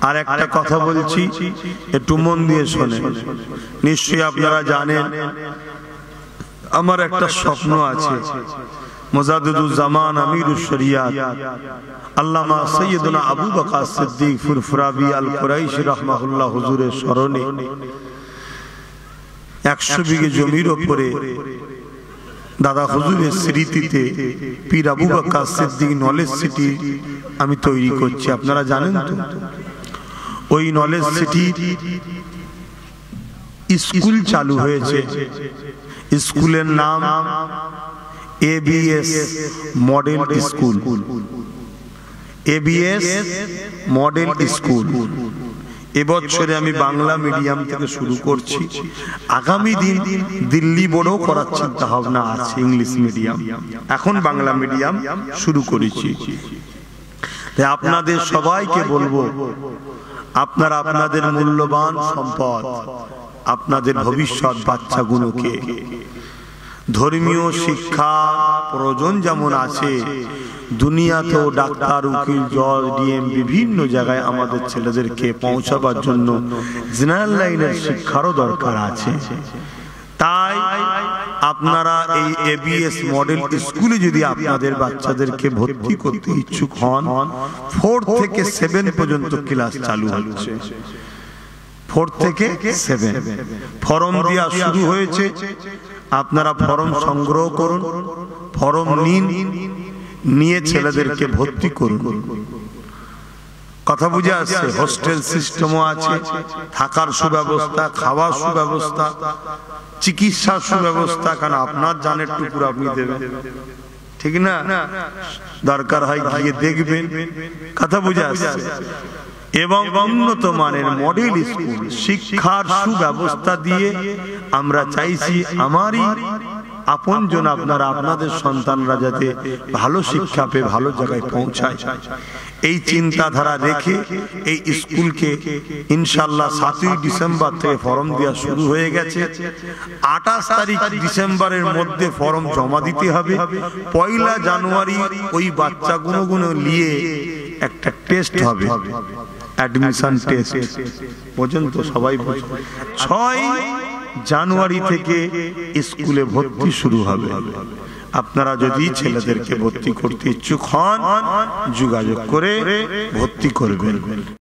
আর একটা কথা বলছি, একটু মন দিয়ে শোনেন। নিশ্চয়ই আপনারা জানেন আমার একটা স্বপ্ন আছে, মুজাদ্দিদুজ জামান আমিরুশ শরিয়াত আল্লামা সৈয়দনা আবু বকর সিদ্দিক ফুরফুরাবি আল কুরাইশি রাহমাহুল্লাহ হুজুরের স্মরণে 100 বিঘে জমির উপরে দাদা হুজুরের স্মৃতিতে পীর আবু বকর সিদ্দিক নলেজ সিটি আমি তৈরি করছি। আপনারা জানেন তো, ওই নলেজ সিটি স্কুল চালু হয়েছে। স্কুলের নাম ABS model school. ABS model school. এবছরে আমি বাংলা মিডিয়াম থেকে শুরু করছি, আগামী দিন দিল্লি বোর্ডও করার চিন্তা ভাবনা আছে, ইংলিশ মিডিয়াম। এখন বাংলা মিডিয়াম শুরু করেছি। আপনাদের সবাইকে বলবো, আপনারা আপনাদের মূল্যবান সম্পদ, আপনাদের ভবিষ্যৎ বাচ্চাগুলোকে ধর্মীয় শিক্ষা প্রয়োজন যেমন আছে, দুনিয়াতেও ডাক্তার, উকিল, জজ, ডিএম বিভিন্ন জায়গায় আমাদের ছেলেদেরকে পৌঁছাবার জন্য জেনারেল লাইনের শিক্ষারও দরকার আছে। তাই আপনারা এই ABS মডেল স্কুলে যদি আপনাদের বাচ্চাদেরকে ভর্তি করতে ইচ্ছুক হন, 4 থেকে 7 পর্যন্ত ক্লাস চালু হচ্ছে। 4 থেকে 7 ফর্ম দেওয়া শুরু হয়েছে। আপনারা ফর্ম সংগ্রহ করুন, ফর্ম নিয়ে ছেলেদেরকে ভর্তি করুন। কথা বুঝে আসছে? হোস্টেল সিস্টেমও আছে, থাকার সুব্যবস্থা, খাওয়ার সুব্যবস্থা, চিকিৎসার সুব্যবস্থা। কারণ আপনার জানের টুকুর আপনি দেবেন, ঠিক না? দরকার হয় গিয়ে দেখবেন। কথা বুঝে আসছে? এবং উন্নত মানের মডেল স্কুল, শিক্ষার সুব্যবস্থা দিয়ে আমরা চাইছি আমারই আপনজন আপনারা, আপনাদের সন্তানরা যাতে ভালো শিক্ষা পেয়ে ভালো জায়গায় পৌঁছায়, এই চিন্তাধারা রেখে এই স্কুলকে ইনশাআল্লাহ 7ই ডিসেম্বর থেকে ফর্ম দেওয়া শুরু হয়ে গেছে। 28 তারিখ ডিসেম্বরের মধ্যে ফর্ম জমা দিতে হবে। 1 জানুয়ারি ওই বাচ্চাগুলো নিয়ে একটা টেস্ট হবে, অ্যাডমিশন টেস্ট। পর্যন্ত সবাই 6 জানুয়ারি থেকে স্কুলে ভর্তি শুরু হবে। আপনারা যদি ছেলেদেরকে ভর্তি করতে ইচ্ছুক হন, যোগাযোগ করে ভর্তি করবেন।